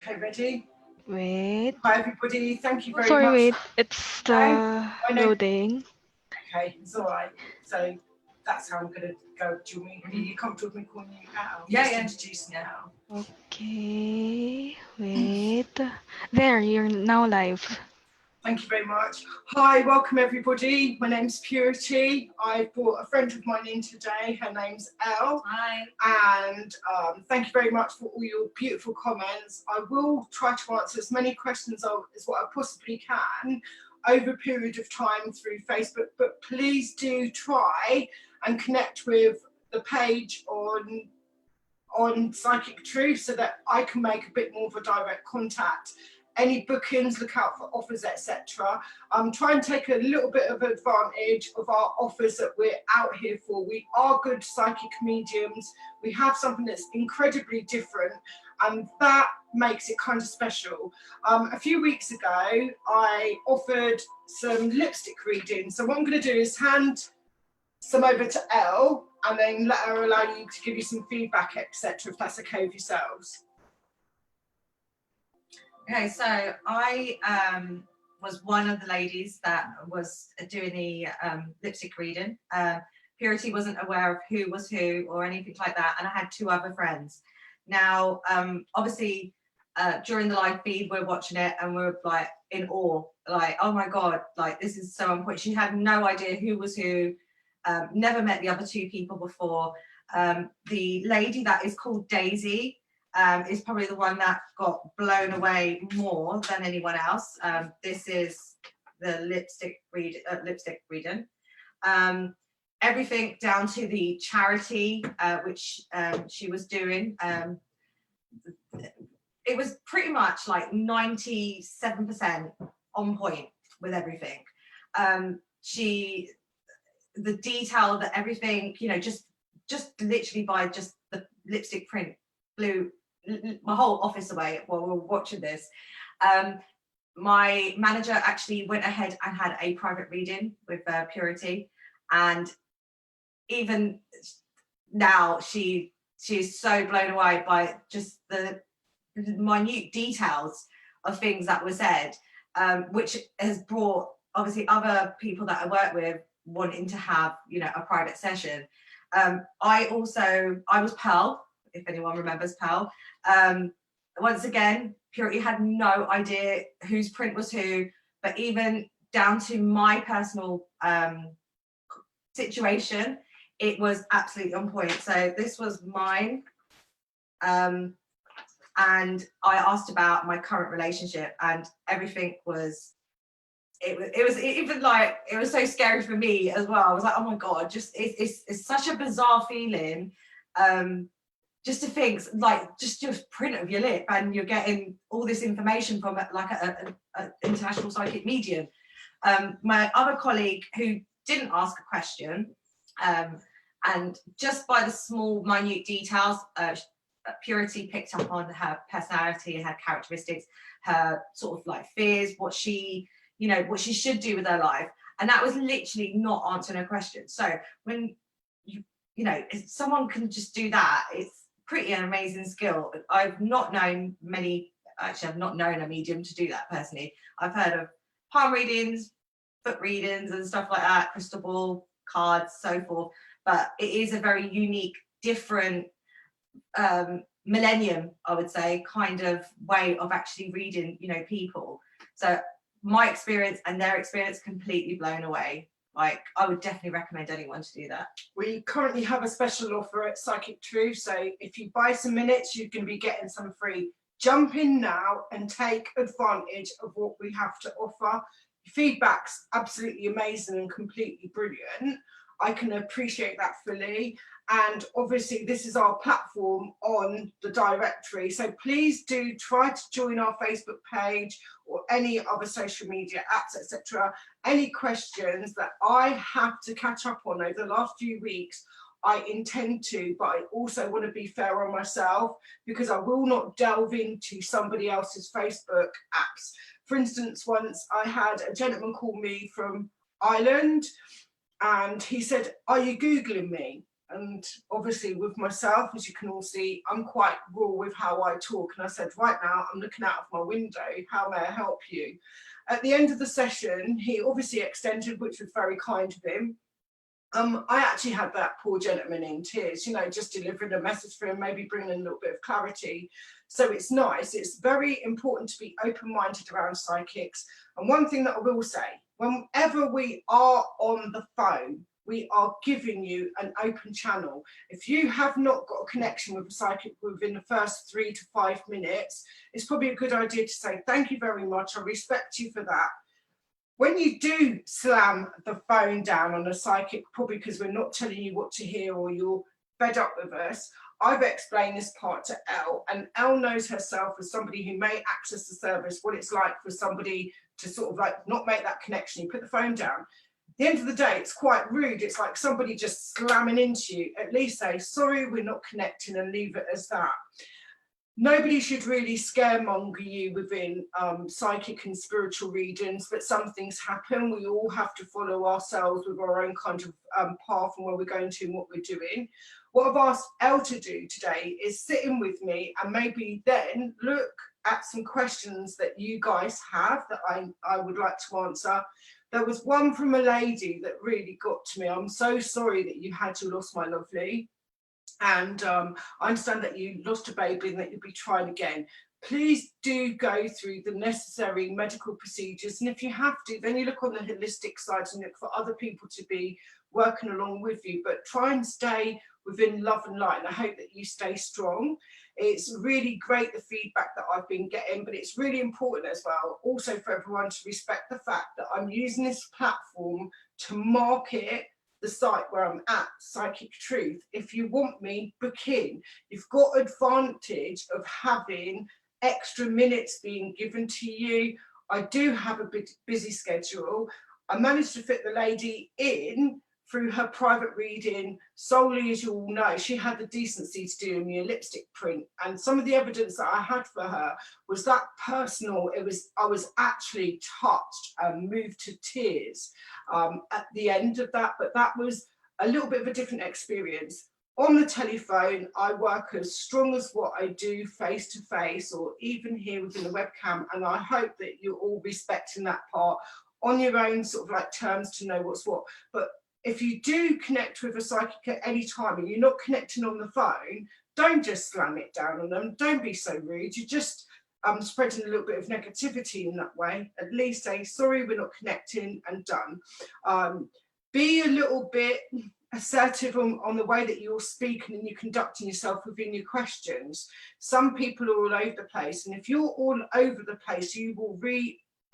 Okay, ready? Wait. Hi, everybody. Thank you Oh, very sorry, much wait. for It's today. I know. loading. Okay, it's all right. So that's how I'm going to go. Do you want me? Are you comfortable with me calling you Al? Yeah, Just yeah. introducing Al. Okay. Wait. There, you're now live. Thank you very much. Hi, welcome everybody. My name's Purity. I brought a friend of mine in today. Her name's Elle. Hi. And thank you very much for all your beautiful comments. I will try to answer as many questions as what I possibly can over a period of time through Facebook, but please do try and connect with the page on Psychic Truth so that I can make a bit more of a direct contact. Any bookings, look out for offers, etc. Try and take a little bit of advantage of our offers that we're out here for. We are good psychic mediums. We have something that's incredibly different, and that makes it kind of special. A few weeks ago, I offered some lipstick reading. So what I'm going to do is hand some over to Elle and then let her allow you to give you some feedback, etc., if that's okay with yourselves. Okay, so I was one of the ladies that was doing the lipstick reading. Purity wasn't aware of who was who or anything like that, and I had two other friends. Now, obviously, during the live feed, we're watching it and we're like in awe, like, oh my god, like this is so on point. She had no idea who was who, never met the other two people before. The lady that is called Daisy is probably the one that got blown away more than anyone else. This is the lipstick reading. Everything down to the charity which she was doing. It was pretty much like 97% on point with everything. The detail that everything, just literally by just the lipstick print blew my whole office away while we were watching this. My manager actually went ahead and had a private reading with Purity, and even now she's so blown away by just the minute details of things that were said, which has brought obviously other people that I work with wanting to have a private session. I was Pearl, if anyone remembers Pearl. Once again, Purity had no idea whose print was who, but even down to my personal situation, it was absolutely on point. So this was mine, and I asked about my current relationship, and everything was. It was even like it was so scary for me as well. I was like, oh my god, just it's such a bizarre feeling. Just to think like just print of your lip and you're getting all this information from like an international psychic medium. My other colleague who didn't ask a question, and just by the small minute details, Purity picked up on her personality, her characteristics, her sort of like fears, what she should do with her life, and that was literally not answering a question. So when if someone can just do that, it's pretty an amazing skill. I've not known a medium to do that personally. I've heard of palm readings, foot readings and stuff like that, crystal ball, cards, so forth, but it is a very unique, different millennium, I would say, kind of way of actually reading, people. So my experience and their experience completely blown away. Like, I would definitely recommend anyone to do that. We currently have a special offer at Psychic Truth, so if you buy some minutes, you can be getting some free. Jump in now and take advantage of what we have to offer. Feedback's absolutely amazing and completely brilliant. I can appreciate that fully. And obviously, this is our platform on the directory. So please do try to join our Facebook page or any other social media apps, etc. Any questions that I have to catch up on over the last few weeks, I intend to, but I also want to be fair on myself because I will not delve into somebody else's Facebook apps. For instance, once I had a gentleman call me from Ireland and he said, "Are you Googling me?" And obviously with myself, as you can all see, I'm quite raw with how I talk. And I said, right now, I'm looking out of my window. How may I help you? At the end of the session, he obviously extended, which was very kind of him. I actually had that poor gentleman in tears, you know, just delivering a message for him, maybe bringing a little bit of clarity. So it's nice. It's very important to be open-minded around psychics. And one thing that I will say, whenever we are on the phone, we are giving you an open channel. If you have not got a connection with a psychic within the first 3 to 5 minutes, it's probably a good idea to say, thank you very much, I respect you for that. When you do slam the phone down on a psychic, probably because we're not telling you what to hear or you're fed up with us, I've explained this part to Elle, and Elle knows herself as somebody who may access the service, what it's like for somebody to sort of like not make that connection. You put the phone down. At the end of the day, it's quite rude. It's like somebody just slamming into you. At least say, sorry, we're not connecting, and leave it as that. Nobody should really scaremonger you within psychic and spiritual readings, but some things happen. We all have to follow ourselves with our own kind of path and where we're going to and what we're doing. What I've asked Elle to do today is sit in with me and maybe then look at some questions that you guys have that I would like to answer. There was one from a lady that really got to me. I'm so sorry that you had your loss, my lovely. And I understand that you lost a baby and that you'll be trying again. Please do go through the necessary medical procedures. And if you have to, then you look on the holistic side and look for other people to be working along with you. But try and stay within love and light. And I hope that you stay strong. It's really great, the feedback that I've been getting, but it's really important as well, also for everyone to respect the fact that I'm using this platform to market the site where I'm at, Psychic Truth. If you want me, book in. You've got advantage of having extra minutes being given to you. I do have a bit busy schedule. I managed to fit the lady in through her private reading solely, as you all know. She had the decency to do me a lipstick print, and some of the evidence that I had for her was that personal. I was actually touched and moved to tears at the end of that, but that was a little bit of a different experience. On the telephone, I work as strong as what I do face to face or even here within the webcam, and I hope that you're all respecting that part on your own sort of like terms to know what's what. But if you do connect with a psychic at any time and you're not connecting on the phone, don't just slam it down on them. Don't be so rude. You're just spreading a little bit of negativity in that way. At least say, sorry, we're not connecting, and done. Be a little bit assertive on the way that you're speaking and you're conducting yourself within your questions. Some people are all over the place, and if you're all over the place, you will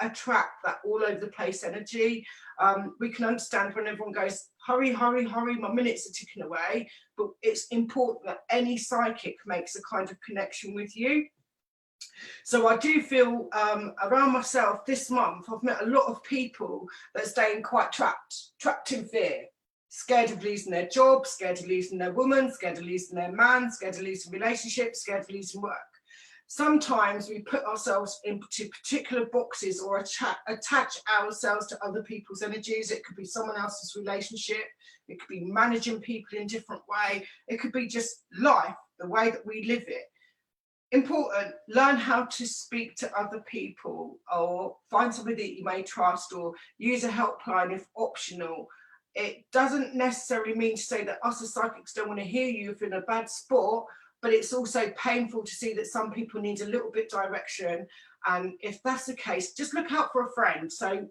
attract that all over the place energy. We can understand when everyone goes, hurry, hurry, hurry, my minutes are ticking away, but it's important that any psychic makes a kind of connection with you. So I do feel around myself this month, I've met a lot of people that are staying quite trapped in fear, scared of losing their job, scared of losing their woman, scared of losing their man, scared of losing relationships, scared of losing work. Sometimes we put ourselves into particular boxes or attach ourselves to other people's energies. It could be someone else's relationship. It could be managing people in a different way. It could be just life, the way that we live it. Important, learn how to speak to other people, or find somebody that you may trust, or use a helpline if optional. It doesn't necessarily mean to say that us as psychics don't want to hear you if you're in a bad spot, but it's also painful to see that some people need a little bit direction. And if that's the case, just look out for a friend. So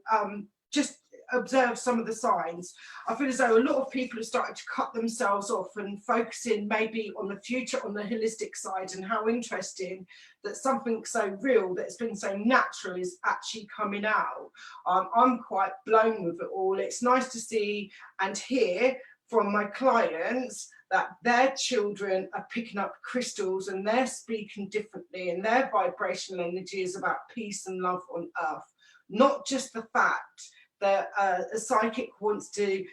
just observe some of the signs. I feel as though a lot of people have started to cut themselves off and focusing maybe on the future, on the holistic side, and how interesting that something so real that's been so natural is actually coming out. I'm quite blown with it all. It's nice to see and hear from my clients that their children are picking up crystals and they're speaking differently, and their vibrational energy is about peace and love on earth. Not just the fact that a psychic wants to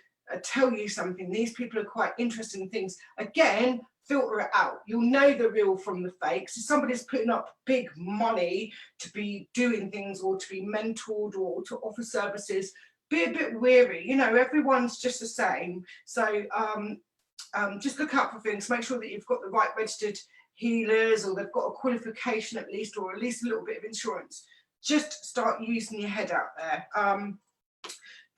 tell you something. These people are quite interested in things. Again, filter it out. You'll know the real from the fake. So somebody's putting up big money to be doing things or to be mentored or to offer services. Be a bit weary. You know, everyone's just the same. So just look out for things. Make sure that you've got the right registered healers, or they've got a qualification at least, or at least a little bit of insurance. Just start using your head out there.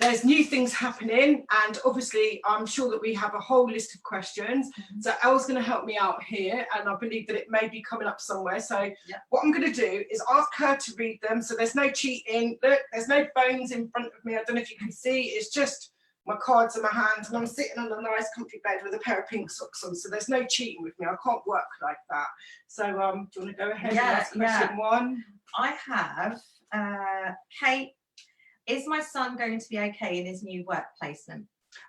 There's new things happening, and obviously I'm sure that we have a whole list of questions. So Elle's going to help me out here, and I believe that it may be coming up somewhere. So what I'm going to do is ask her to read them. So there's no cheating. Look, there's no phones in front of me. I don't know if you can see. It's just my cards in my hands, and I'm sitting on a nice comfy bed with a pair of pink socks on. So there's no cheating with me. I can't work like that. So do you want to go ahead and ask question one? I have Kate. Is my son going to be okay in his new work placement?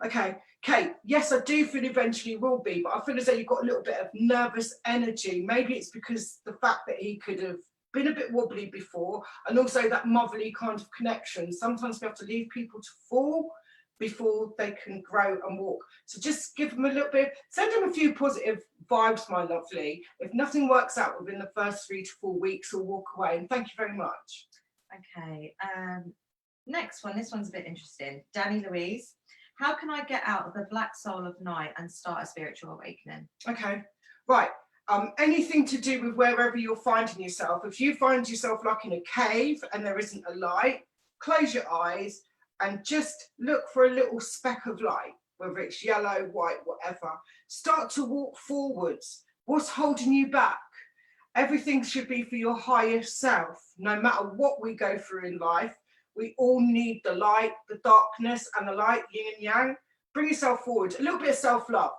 Okay, Kate, yes, I do feel eventually will be, but I feel as though you've got a little bit of nervous energy. Maybe it's because the fact that he could have been a bit wobbly before, and also that motherly kind of connection. Sometimes we have to leave people to fall before they can grow and walk. So just give them a little bit, send them a few positive vibes, my lovely. If nothing works out within the first 3 to 4 weeks, we'll walk away. And thank you very much. Okay. Next one, this one's a bit interesting. Danny Louise, how can I get out of the black soul of night and start a spiritual awakening? Okay, right. Anything to do with wherever you're finding yourself. If you find yourself like in a cave and there isn't a light, close your eyes and just look for a little speck of light, whether it's yellow, white, whatever. Start to walk forwards. What's holding you back? Everything should be for your higher self. No matter what we go through in life, we all need the light, the darkness, and the light, yin and yang. Bring yourself forward. A little bit of self-love.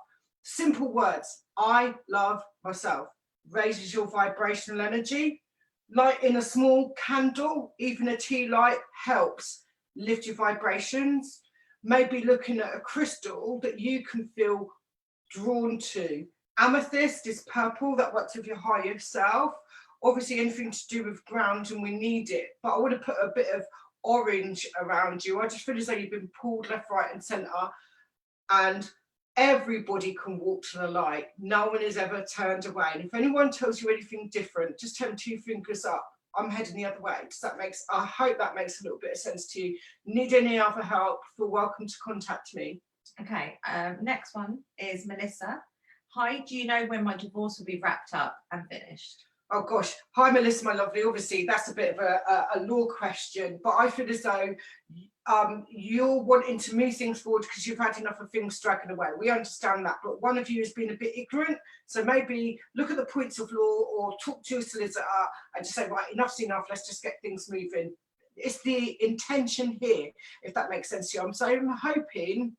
Simple words. I love myself. Raises your vibrational energy. Lighting a small candle, even a tea light, helps lift your vibrations. Maybe looking at a crystal that you can feel drawn to. Amethyst is purple, that works with your higher self. Obviously anything to do with ground, and we need it. But I would have put a bit of orange around you. I just feel as though you've been pulled left, right and centre, and everybody can walk to the light. No one is ever turned away. And if anyone tells you anything different, just tell them 2 fingers up. I'm heading the other way. I hope that makes a little bit of sense to you. Need any other help, feel welcome to contact me. Okay, next one is Melissa. Hi, do you know when my divorce will be wrapped up and finished? Oh gosh, hi Melissa, my lovely. Obviously that's a bit of a law question, but I feel as though you're wanting to move things forward because you've had enough of things dragging away. We understand that, but one of you has been a bit ignorant, so maybe look at the points of law or talk to your solicitor and just say, right, enough's enough, let's just get things moving. It's the intention here, if that makes sense to you. So I'm hoping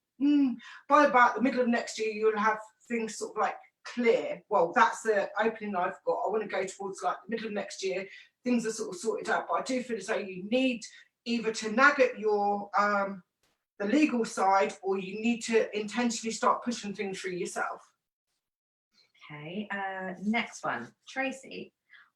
by about the middle of next year you'll have things sort of like clear. Well, that's the opening I've got. I want to go towards like the middle of next year. Things are sort of sorted out, but I do feel as though you need either to nag at your the legal side, or you need to intentionally start pushing things through yourself. Okay, next one, Tracy.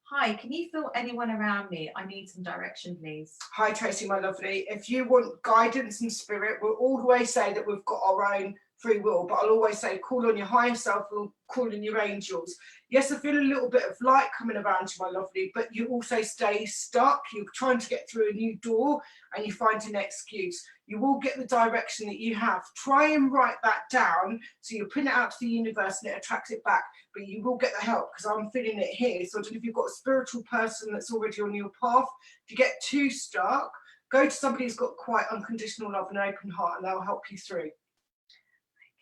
Hi, can you feel anyone around me? I need some direction, please. Hi Tracy, my lovely. If you want guidance and spirit, we'll always say that we've got our own free will, but I'll always say call on your higher self or call on your angels. Yes, I feel a little bit of light coming around you, my lovely, but you also stay stuck. You're trying to get through a new door and you find an excuse. You will get the direction that you have. Try and write that down so you pin it out to the universe and it attracts it back, but you will get the help because I'm feeling it here. So I don't know if you've got a spiritual person that's already on your path. If you get too stuck, go to somebody who's got quite unconditional love and an open heart and they'll help you through.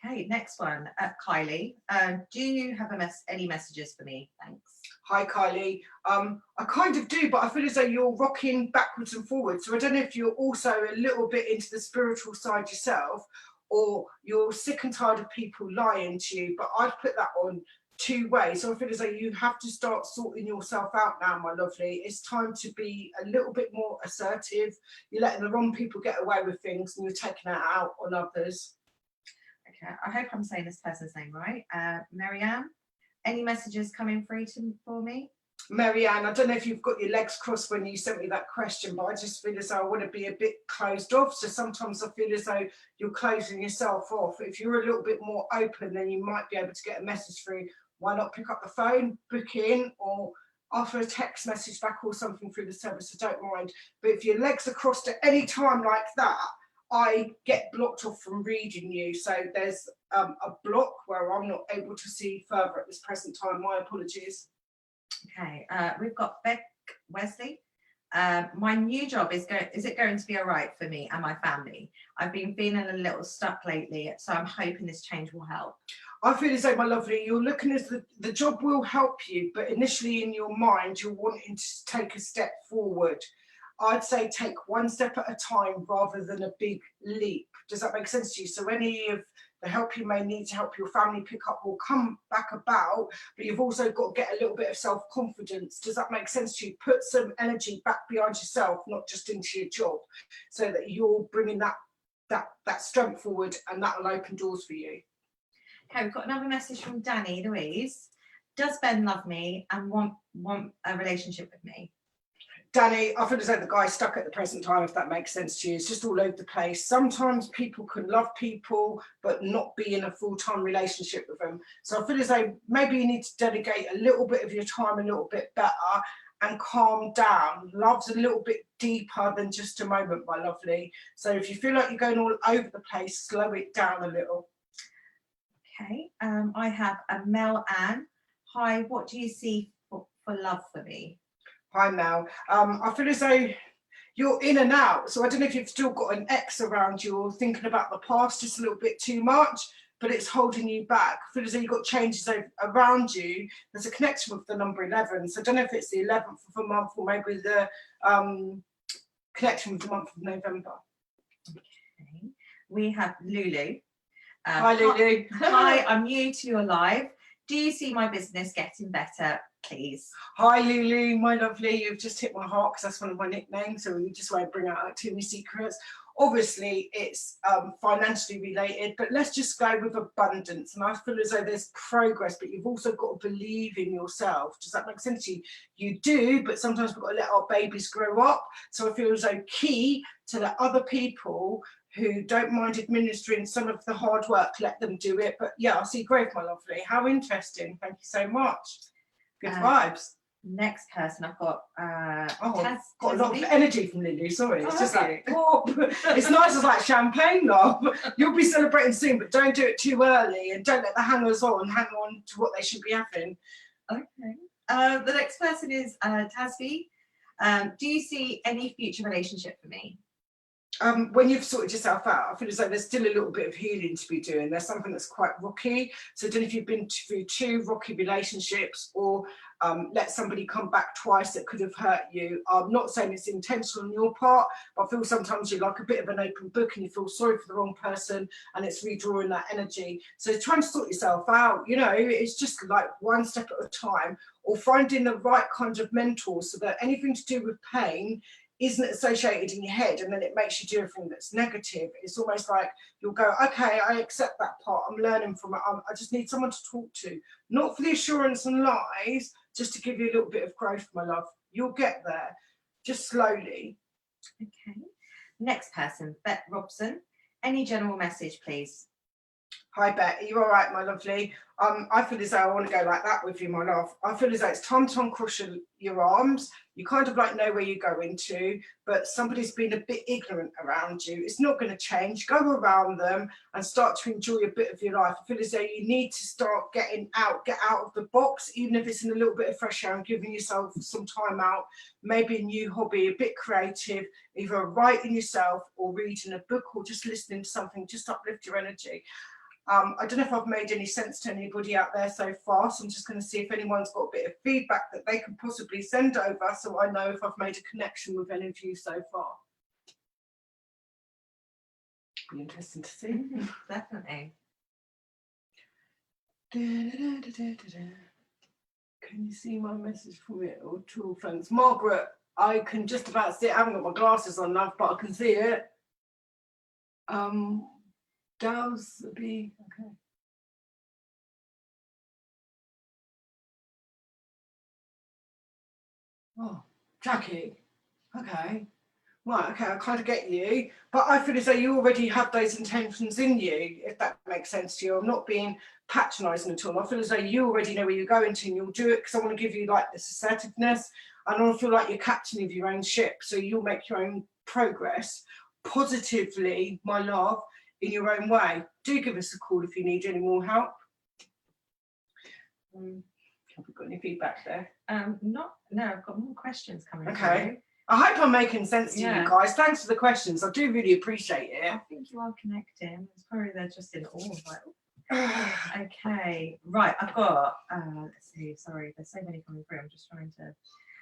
Okay, next one, Kylie. Do you have any messages for me? Thanks. Hi, Kylie. I kind of do, but I feel as though you're rocking backwards and forwards. So I don't know if you're also a little bit into the spiritual side yourself, or you're sick and tired of people lying to you, but I'd put that on 2 ways. So I feel as though you have to start sorting yourself out now, my lovely. It's time to be a little bit more assertive. You're letting the wrong people get away with things and you're taking it out on others. Okay, I hope I'm saying this person's name right. Marianne, any messages coming through for me? Marianne, I don't know if you've got your legs crossed when you sent me that question, but I just feel as though I want to be a bit closed off. So sometimes I feel as though you're closing yourself off. If you're a little bit more open, then you might be able to get a message through. Why not pick up the phone, book in, or offer a text message back or something through the service? I don't mind. But if your legs are crossed at any time like that, I get blocked off from reading you. So there's a block where I'm not able to see further at this present time. My apologies. Okay, we've got Beck Wesley. My new job is it going to be all right for me and my family? I've been feeling a little stuck lately, so I'm hoping this change will help. I feel as though, my lovely, you're looking as the job will help you, but initially in your mind, you're wanting to take a step forward. I'd say take one step at a time rather than a big leap. Does that make sense to you? So any of the help you may need to help your family pick up will come back about, but you've also got to get a little bit of self-confidence. Does that make sense to you? Put some energy back behind yourself, not just into your job, so that you're bringing that strength forward, and that will open doors for you. Okay, we've got another message from Danny Louise. Does Ben love me and want a relationship with me? Danny, I feel as though the guy's stuck at the present time, if that makes sense to you. It's just all over the place. Sometimes people can love people, but not be in a full-time relationship with them. So I feel as though maybe you need to delegate a little bit of your time a little bit better and calm down. Love's a little bit deeper than just a moment, my lovely. So if you feel like you're going all over the place, slow it down a little. Okay, I have a Mel Ann. Hi, what do you see for love for me? Hi Mel. I feel as though you're in and out. So I don't know if you've still got an ex around you or thinking about the past just a little bit too much, but it's holding you back. I feel as though you've got changes around you. There's a connection with the number 11. So I don't know if it's the 11th of the month or maybe the connection with the month of November. Okay, we have Lulu. Hi Lulu. Hi, I'm new to your live. Do you see my business getting better, please? Hi Lulu, my lovely. You've just hit my heart because that's one of my nicknames, so we just won't bring out too many secrets. Obviously, it's financially related, but let's just go with abundance. And I feel as though there's progress, but you've also got to believe in yourself. Does that make sense to you? You do, but sometimes we've got to let our babies grow up. So I feel as though key to let other people who don't mind administering some of the hard work, let them do it. But yeah, I see growth, my lovely. How interesting. Thank you so much. Good vibes. Next person I've got got a lot of energy from Lily. Sorry, it's just like you? whoop. It's nice as like champagne, love. You'll be celebrating soon, but don't do it too early and don't let the hangers on hang on to what they should be having. Okay. The next person is Tasvi. Do you see any future relationship for me? When you've sorted yourself out, I feel as though there's still a little bit of healing to be doing. There's something that's quite rocky. So I don't know if you've been through 2 rocky relationships or let somebody come back twice that could have hurt you. I'm not saying it's intentional on your part, but I feel sometimes you're like a bit of an open book and you feel sorry for the wrong person and it's redrawing that energy. So trying to sort yourself out, you know, it's just like one step at a time, or finding the right kind of mentor so that anything to do with pain isn't associated in your head and then it makes you do everything that's negative. It's almost like you'll go, okay, I accept that part, I'm learning from it, I just need someone to talk to, not for the assurance and lies, just to give you a little bit of growth, my love. You'll get there, just slowly. Okay, next person, Bet Robson. Any general message, please? Hi Bet, are you all right, my lovely? I feel as though I want to go like that with you, my love. I feel as though it's time to uncross your arms. You kind of like know where you're going to, but somebody's been a bit ignorant around you. It's not going to change. Go around them and start to enjoy a bit of your life. I feel as though you need to start get out of the box, even if it's in a little bit of fresh air and giving yourself some time out, maybe a new hobby, a bit creative, either writing yourself or reading a book or just listening to something, just uplift your energy. I don't know if I've made any sense to anybody out there so far, so I'm just going to see if anyone's got a bit of feedback that they can possibly send over so I know if I've made a connection with any of you so far. Be interesting to see. Definitely. Can you see my message from it? Or true friends? Margaret, I can just about see it. I haven't got my glasses on, love, but I can see it. Dow's be okay. Oh, Jackie. Okay. Right, okay, I kind of get you. But I feel as though you already have those intentions in you, if that makes sense to you. I'm not being patronising at all. I feel as though you already know where you're going to and you'll do it because I want to give you like this assertiveness. And I don't feel like you're captain of your own ship, so you'll make your own progress. positively, my love, in your own way. Do give us a call if you need any more help. Have we got any feedback there? No, I've got more questions coming. Okay. through. I hope I'm making sense to Yeah. you guys. Thanks for the questions. I do really appreciate I it. think you are connecting. It's probably they're just in awe. Like, okay, right. I've got. Let's see. Sorry, there's so many coming through. I'm just trying to.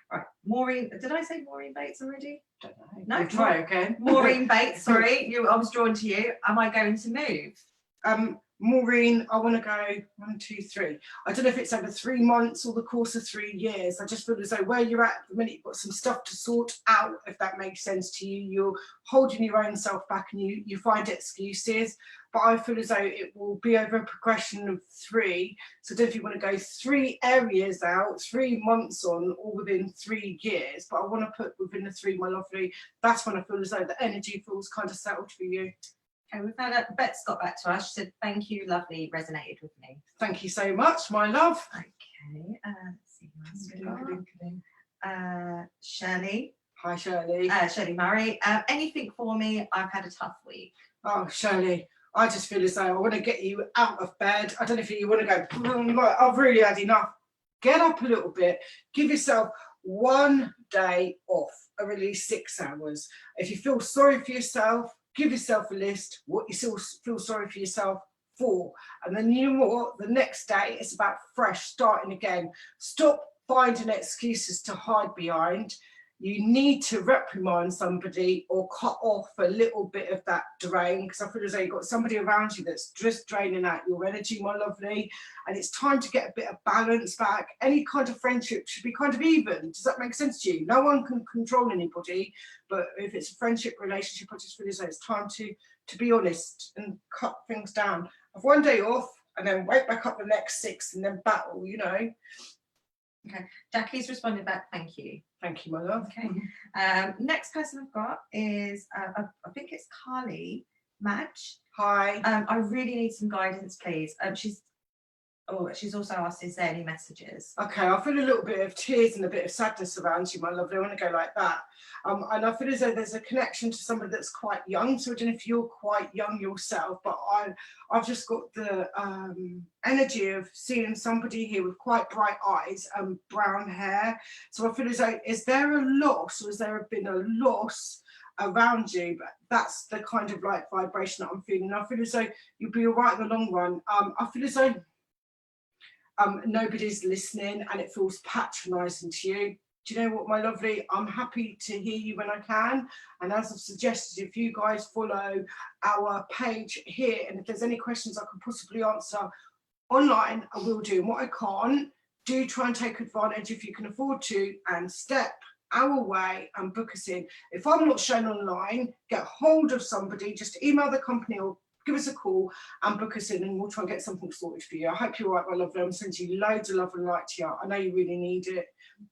Right, Maureen. Did I say Maureen Bates already? Don't know. No, We'll try again. Maureen Bates. Sorry, I was drawn to you. Am I going to move? Maureen, I want to go 1, 2, 3. I don't know if it's over 3 months or the course of 3 years. I just feel as though where you're at the minute, you've got some stuff to sort out, if that makes sense to you. You're holding your own self back and you find excuses. But I feel as though it will be over a progression of 3. So I don't know if you want to go 3 areas out, 3 months on, or within 3 years. But I want to put within the 3, my lovely. That's when I feel as though the energy feels kind of settled for you. Okay, we've had Bet's got back to us. She said, "Thank you, lovely, resonated with me." Thank you so much, my love. Okay, let's see who else we got. Shirley. Hi, Shirley. Shirley Murray. Anything for me? I've had a tough week. Oh, Shirley, I just feel as though I want to get you out of bed. I don't know if you want to go, like, I've really had enough. Get up a little bit. Give yourself 1 day off, or at least 6 hours. If you feel sorry for yourself, give yourself a list what you still feel sorry for yourself for. And then you know what? The next day, it's about fresh, starting again. Stop finding excuses to hide behind. You need to reprimand somebody or cut off a little bit of that drain, because I feel as though you've got somebody around you that's just draining out your energy, my lovely. And it's time to get a bit of balance back. Any kind of friendship should be kind of even. Does that make sense to you? No one can control anybody, but if it's a friendship relationship, I just feel as though it's time to be honest and cut things down. Have 1 day off and then wake back up the next 6 and then battle, you know. Okay, Jackie's responded back, "Thank you." Thank you, my love. Okay. Next person I've got is I think it's Carly Madge. Hi. I really need some guidance, please. She's also asked, is there any messages? Okay, I feel a little bit of tears and a bit of sadness around you, my lovely. I want to go like that. And I feel as though there's a connection to somebody that's quite young. So I don't know if you're quite young yourself, but I've just got the energy of seeing somebody here with quite bright eyes and brown hair. So I feel as though, is there a loss, or has there been a loss around you? But that's the kind of like vibration that I'm feeling. I feel as though you'll be all right in the long run. I feel as though nobody's listening and it feels patronising to you. Do you know what, my lovely? I'm happy to hear you when I can. And as I've suggested, if you guys follow our page here, and if there's any questions I can possibly answer online, I will do. And what I can't, do try and take advantage if you can afford to, and step our way and book us in. If I'm not shown online, get hold of somebody, just email the company or give us a call and book us in, and we'll try and get something sorted for you. I hope you're all right, my lovely. I'm sending you loads of love and light to you. I know you really need it.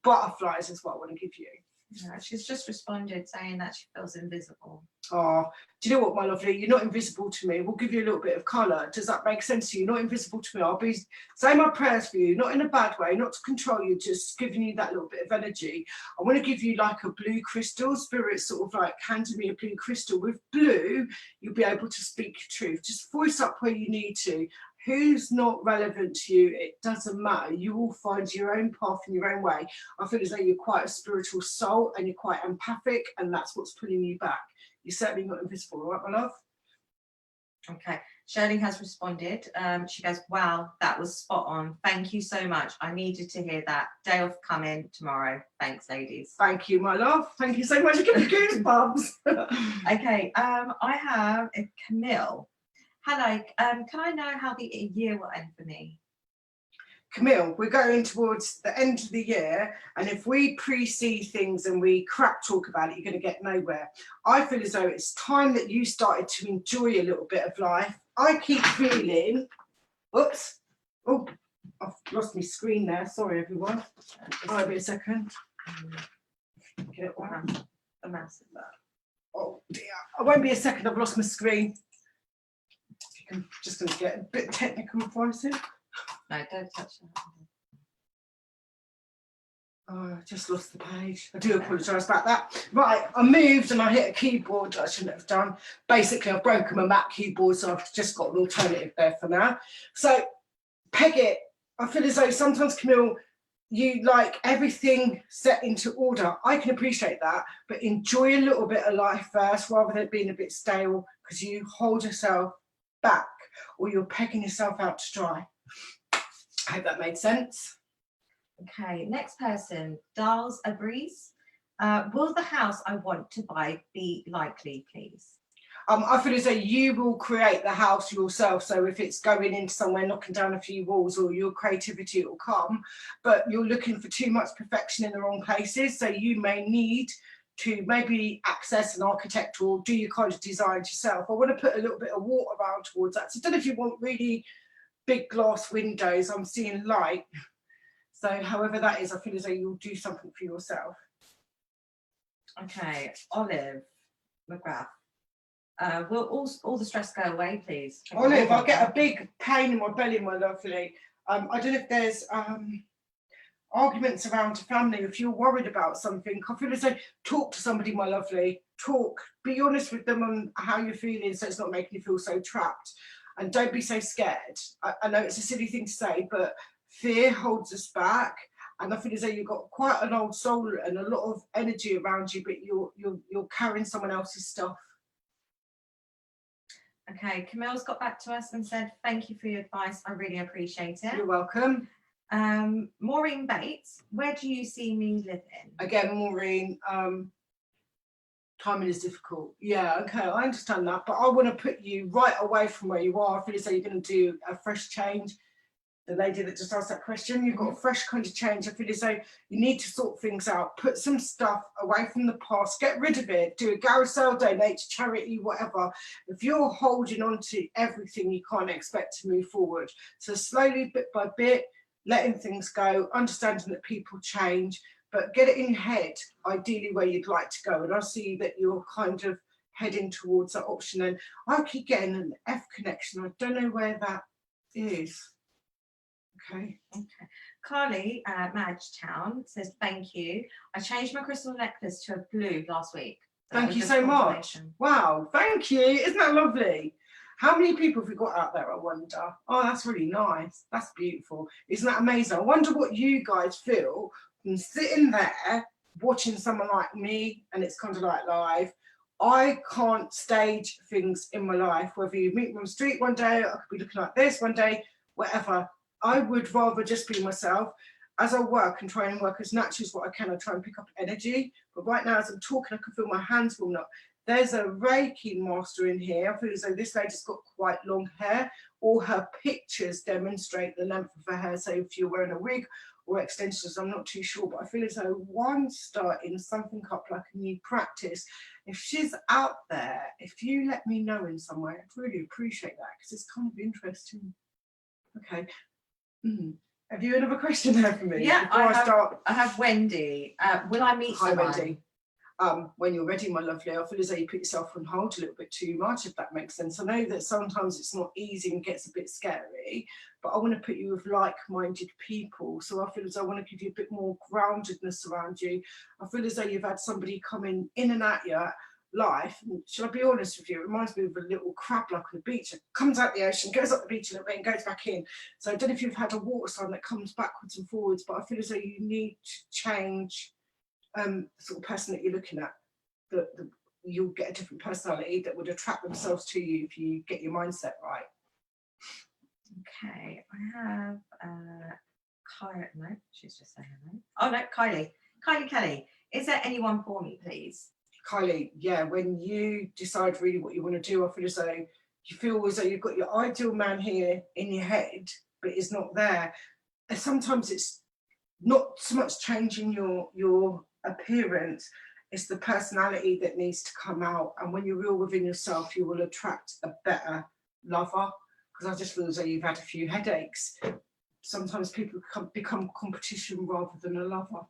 Butterflies is what I want to give you. Yeah, she's just responded saying that she feels invisible. Oh, do you know what, my lovely? You're not invisible to me. We'll give you a little bit of colour. Does that make sense to you? Not invisible to me. I'll be saying my prayers for you, not in a bad way, not to control you, just giving you that little bit of energy. I want to give you like a blue crystal. Spirit sort of like handed me a blue crystal. With blue, you'll be able to speak truth. Just voice up where you need to. Who's not relevant to you, it doesn't matter. You will find your own path in your own way. I feel as though you're quite a spiritual soul and you're quite empathic, and that's what's pulling you back. You're certainly not invisible, all right, my love? Okay, Shirley has responded. She goes, "Wow, that was spot on. Thank you so much. I needed to hear that. Day off coming tomorrow. Thanks, ladies." Thank you, my love. Thank you so much. You're giving me goosebumps. Okay, I have a Camille. Hello, can I know how the year will end for me? Camille, we're going towards the end of the year, and if we pre-see things and we crap talk about it, you're going to get nowhere. I feel as though it's time that you started to enjoy a little bit of life. I keep feeling, oops, oh, I've lost my screen there. Sorry, everyone. I'll be a second. Get it right. A massive that. Oh dear, I won't be a second. I've lost my screen. I'm just going to get a bit technical advice in. No, don't touch that. Oh, I just lost the page. I do apologise about that. Right, I moved and I hit a keyboard that I shouldn't have done. Basically, I've broken my Mac keyboard, so I've just got an alternative there for now. So, peg it. I feel as though sometimes, Camille, you like everything set into order. I can appreciate that, but enjoy a little bit of life first rather than it being a bit stale because you hold yourself back or you're pegging yourself out to dry. I hope that made sense. Okay, next person, Darls a Breeze. Will the house I want to buy be likely, please? I feel as though you will create the house yourself. So if it's going into somewhere, knocking down a few walls, or your creativity will come, but you're looking for too much perfection in the wrong places. So you may need to maybe access an architect or do your kind of design yourself. I want to put a little bit of water around towards that. So I don't know if you want really big glass windows. I'm seeing light. So however that is, I feel as though you'll do something for yourself. Okay, Olive McGrath. Will all the stress go away, please? Olive, I get a big pain in my belly, my lovely. I don't know if there's arguments around your family. If you're worried about something, I feel as though talk to somebody, my lovely. Talk, be honest with them on how you're feeling so it's not making you feel so trapped. And don't be so scared. I know it's a silly thing to say, but fear holds us back. And I feel as though you've got quite an old soul and a lot of energy around you, but you're carrying someone else's stuff. Okay, Camille's got back to us and said, thank you for your advice. I really appreciate it. You're welcome. Maureen Bates, where do you see me living? Again, Maureen, timing is difficult. Yeah, okay, I understand that. But I want to put you right away from where you are. I feel as though you're going to do a fresh change. The lady that just asked that question, you've got a fresh kind of change. I feel as though you need to sort things out, put some stuff away from the past, get rid of it, do a garage sale, donate to charity, whatever. If you're holding on to everything, you can't expect to move forward. So slowly, bit by bit, letting things go, understanding that people change, but get it in your head, ideally where you'd like to go. And I see that you're kind of heading towards that option. And I keep getting an F connection. I don't know where that is. Okay. Carly at Madgetown says, thank you. I changed my crystal necklace to a blue last week. Thank you so much. Wow, thank you. Isn't that lovely? How many people have we got out there, I wonder? Oh, that's really nice. That's beautiful. Isn't that amazing? I wonder what you guys feel from sitting there watching someone like me, and it's kind of like live. I can't stage things in my life, whether you meet me on the street one day, I could be looking like this one day, whatever. I would rather just be myself. As I work and try and work as natural as what I can, I try and pick up energy. But right now, as I'm talking, I can feel my hands warming up. There's a Reiki master in here. I feel as though this lady's got quite long hair. All her pictures demonstrate the length of her hair. So if you're wearing a wig or extensions, I'm not too sure. But I feel as though one's starting something up like a new practice. If she's out there, if you let me know in some way, I'd really appreciate that because it's kind of interesting. Okay. Have you another question there for me? Yeah, Before I have Wendy. Will I meet Hi, someone? Wendy. When you're ready, my lovely, I feel as though you put yourself on hold a little bit too much, if that makes sense. I know that sometimes it's not easy and gets a bit scary, but I want to put you with like-minded people. So I feel as though I want to give you a bit more groundedness around you. I feel as though you've had somebody coming in and at your life. And should I be honest with you? It reminds me of a little crab like on the beach. It comes out the ocean, goes up the beach a little bit and goes back in. So I don't know if you've had a water sign that comes backwards and forwards, but I feel as though you need to change the sort of person that you're looking at. You'll get a different personality that would attract themselves to you if you get your mindset right. Okay, I have Kylie. No, she's just saying hello. Oh no, Kylie Kelly. Is there anyone for me, please? Kylie, yeah, when you decide really what you want to do, I feel as though you've got your ideal man here in your head, but it's not there. And sometimes it's not so much changing your appearance, it's the personality that needs to come out. And when you're real within yourself, you will attract a better lover. Because I just feel as though you've had a few headaches. Sometimes people become competition rather than a lover.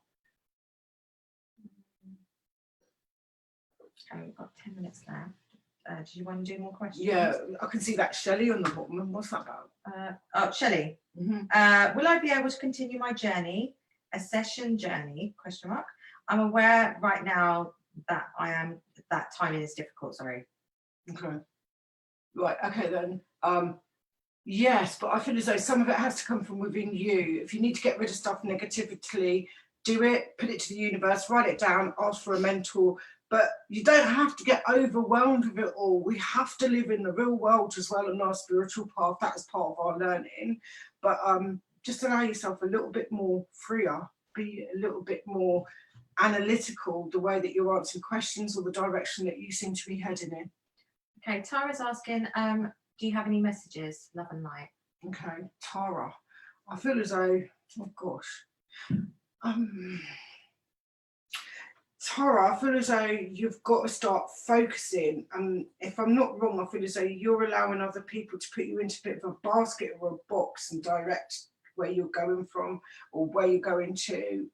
Okay, we've got 10 minutes left. Do you want to do more questions? Yeah, I can see that Shelley on the bottom. What's that about? Shelley. Mm-hmm. Will I be able to continue my journey a session journey, question mark. I'm aware right now that that timing is difficult, sorry. Okay. Right, okay then. Yes, but I feel as though some of it has to come from within you. If you need to get rid of stuff negatively, do it, put it to the universe, write it down, ask for a mentor. But you don't have to get overwhelmed with it all. We have to live in the real world as well on our spiritual path. That is part of our learning. But just allow yourself a little bit more freer, be a little bit more analytical, the way that you're answering questions or the direction that you seem to be heading in. Okay, Tara's asking, do you have any messages, love and light? Okay, Tara, I feel as though, oh gosh, Tara, I feel as though you've got to start focusing. And if I'm not wrong, I feel as though you're allowing other people to put you into a bit of a basket or a box and direct where you're going from or where you're going to.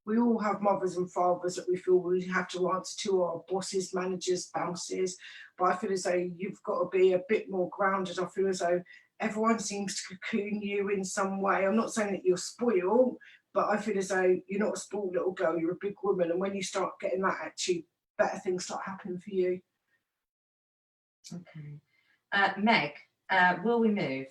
We all have mothers and fathers that we feel we have to answer to, our bosses, managers, bosses. But I feel as though you've got to be a bit more grounded. I feel as though everyone seems to cocoon you in some way. I'm not saying that you're spoiled, but I feel as though you're not a spoiled little girl, you're a big woman. And when you start getting that attitude, better things start happening for you. Okay. Meg, will we move?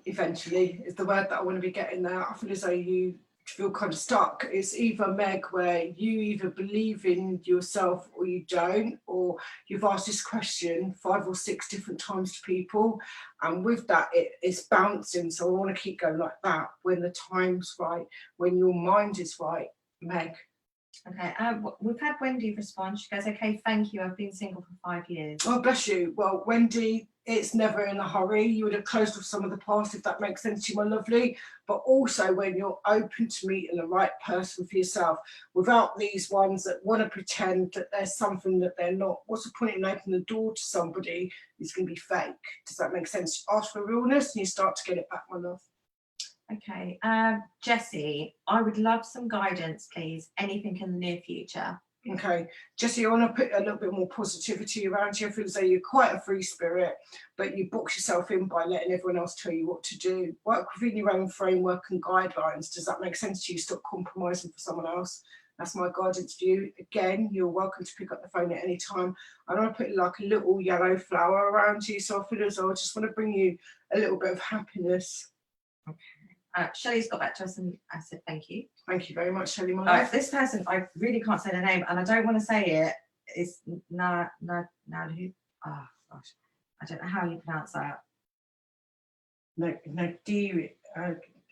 Eventually is the word that I want to be getting there. I feel as though you feel kind of stuck. It's either, Meg, where you either believe in yourself or you don't, or you've asked this question 5 or 6 different times to people, and with that it's bouncing. So I want to keep going like that when the time's right, when your mind is right, Meg. Okay, we've had Wendy respond. She goes, okay, thank you, I've been single for 5 years. Oh, bless you. Well, Wendy, it's never in a hurry. You would have closed off some of the past, if that makes sense to you, my lovely. But also when you're open to meeting the right person for yourself, without these ones that want to pretend that there's something that they're not. What's the point in opening the door to somebody who's going to be fake? Does that make sense? Ask for realness and you start to get it back, my love. Okay, Jessie, I would love some guidance, please. Anything in the near future. Okay, Jessie, I want to put a little bit more positivity around you. I feel as though you're quite a free spirit, but you box yourself in by letting everyone else tell you what to do. Work within your own framework and guidelines. Does that make sense to you? Stop compromising for someone else. That's my guidance for you. Again, you're welcome to pick up the phone at any time. I want to put like a little yellow flower around you. So I feel as though I just want to bring you a little bit of happiness. Okay. Shelley's got back to us and I said thank you. Thank you very much, Shelley, my love. This person, I really can't say their name and I don't want to say it. It's oh gosh, I don't know how you pronounce that.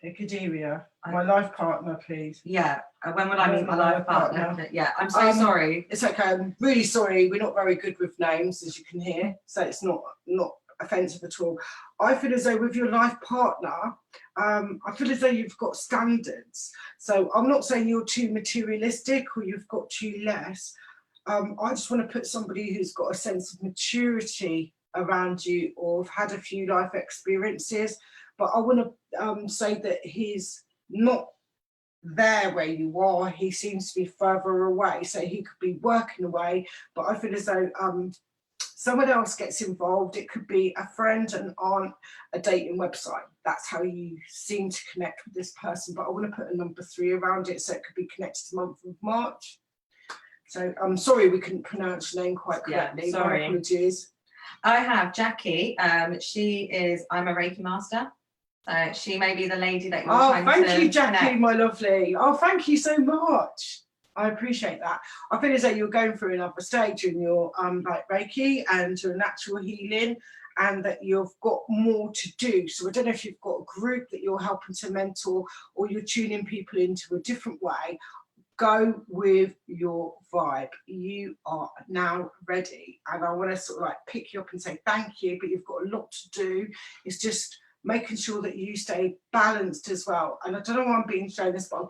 Kaderia, my life partner, please. Yeah, when will I meet my life partner? Yeah, I'm so sorry. It's okay, I'm really sorry. We're not very good with names, as you can hear, so it's not offensive at all. I feel as though with your life partner, I feel as though you've got standards. So I'm not saying you're too materialistic or you've got too less. I just want to put somebody who's got a sense of maturity around you or have had a few life experiences. But I want to say that he's not there where you are. He seems to be further away. So he could be working away, but I feel as though someone else gets involved. It could be a friend, an aunt, a dating website. That's how you seem to connect with this person. But I want to put a number 3 around it so it could be connected to the month of March. So I'm sorry we couldn't pronounce your name quite correctly. Yeah, sorry. My apologies. I have Jackie. I'm a Reiki master. So she may be the lady that you're trying to thank you, Jackie, connect. my lovely. Oh, thank you so much. I appreciate that. I feel as though you're going through another stage in your like Reiki and your natural healing, and that you've got more to do. So I don't know if you've got a group that you're helping to mentor or you're tuning people into a different way. Go with your vibe. You are now ready. And I want to sort of like pick you up and say thank you, but you've got a lot to do. It's just making sure that you stay balanced as well. And I don't know why I'm being shown this, but I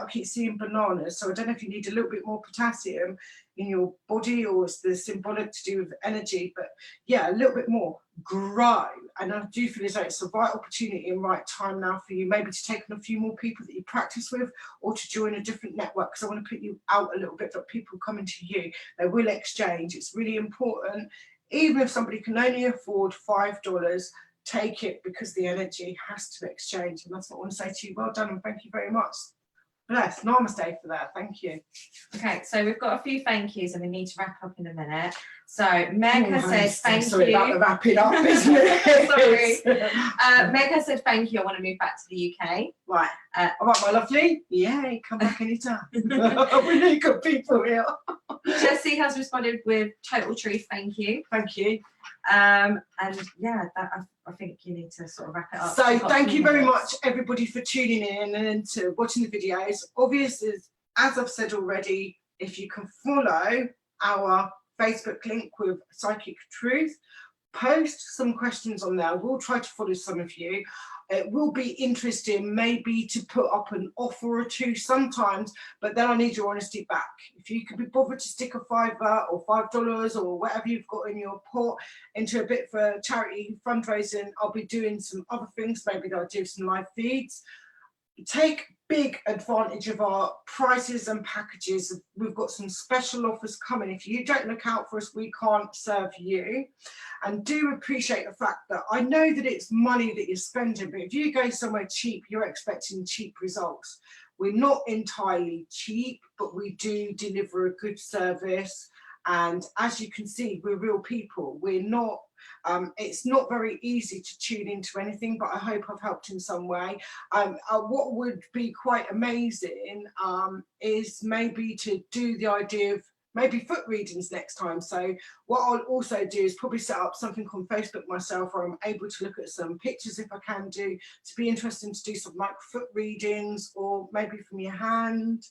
keep seeing bananas. So I don't know if you need a little bit more potassium in your body or it's the symbolic to do with energy, but yeah, a little bit more. Grow. And I do feel as though it's the right opportunity and right time now for you, maybe to take on a few more people that you practice with or to join a different network, because I want to put you out a little bit, that people coming to you, they will exchange. It's really important. Even if somebody can only afford $5, take it, because the energy has to exchange. And that's what I want to say to you. Well done, and thank you very much. Bless. Namaste for that. Thank you. Okay, so we've got a few thank yous and we need to wrap up in a minute. So Meg has said thank Sorry you. about the wrapping up, isn't it? Sorry. Meg has said thank you. I want to move back to the UK. Right. All right, my lovely. Yay, come back anytime. We need good people here. Jessie has responded with total truth, thank you. Thank you. And yeah, that I think you need to sort of wrap it up. So We've got thank a few you very minutes. much, everybody, for tuning in and to watching the videos. Obviously, as I've said already, if you can follow our Facebook link with Psychic Truth, post some questions on there. We'll try to follow some of you. It will be interesting maybe to put up an offer or two sometimes, but then I need your honesty back. If you could be bothered to stick a $5 or $5 or whatever you've got in your pot into a bit for charity fundraising, I'll be doing some other things. Maybe I'll do some live feeds. Take big advantage of our prices and packages. We've got some special offers coming. If you don't look out for us, we can't serve you. And do appreciate the fact that I know that it's money that you're spending, but if you go somewhere cheap, you're expecting cheap results. We're not entirely cheap, but we do deliver a good service. And as you can see, we're real people. We're not, it's not very easy to tune into anything, but I hope I've helped in some way. What would be quite amazing is maybe to do the idea of maybe foot readings next time. So what I'll also do is probably set up something on Facebook myself, where I'm able to look at some pictures if I can do, to be interesting to do some like foot readings, or maybe from your hand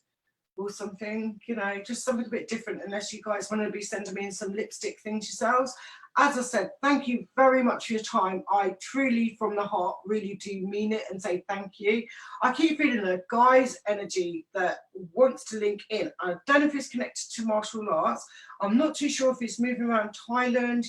or something, you know, just something a bit different, unless you guys want to be sending me in some lipstick things yourselves. As I said, thank you very much for your time. I truly, from the heart, really do mean it and say thank you. I keep feeling a guy's energy that wants to link in. I don't know if it's connected to martial arts. I'm not too sure if it's moving around Thailand,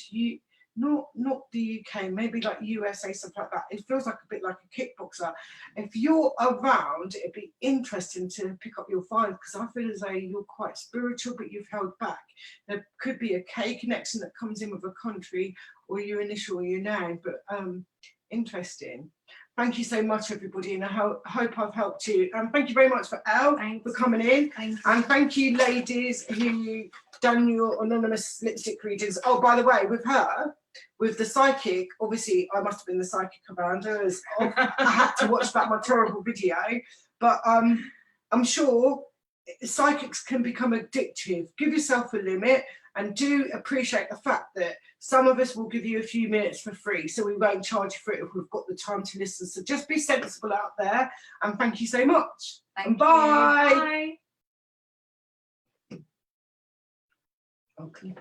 not the UK, maybe like USA, something like that. It feels like a bit like a kickboxer. If you're around, it'd be interesting to pick up your files, because I feel as though you're quite spiritual, but you've held back. There could be a K connection that comes in with a country, or your initial or your name, but interesting. Thank you so much, everybody, and I hope I've helped you. Thank you very much for Elle for coming in. And thank you, ladies, who done your anonymous lipstick readings. Oh, by the way, with her, with the psychic, obviously I must have been the psychic around her, as I had to watch back my terrible video, but I'm sure psychics can become addictive. Give yourself a limit, and do appreciate the fact that some of us will give you a few minutes for free, so we won't charge you for it if we've got the time to listen. So just be sensible out there, and thank you so much. And bye. Bye. Okay.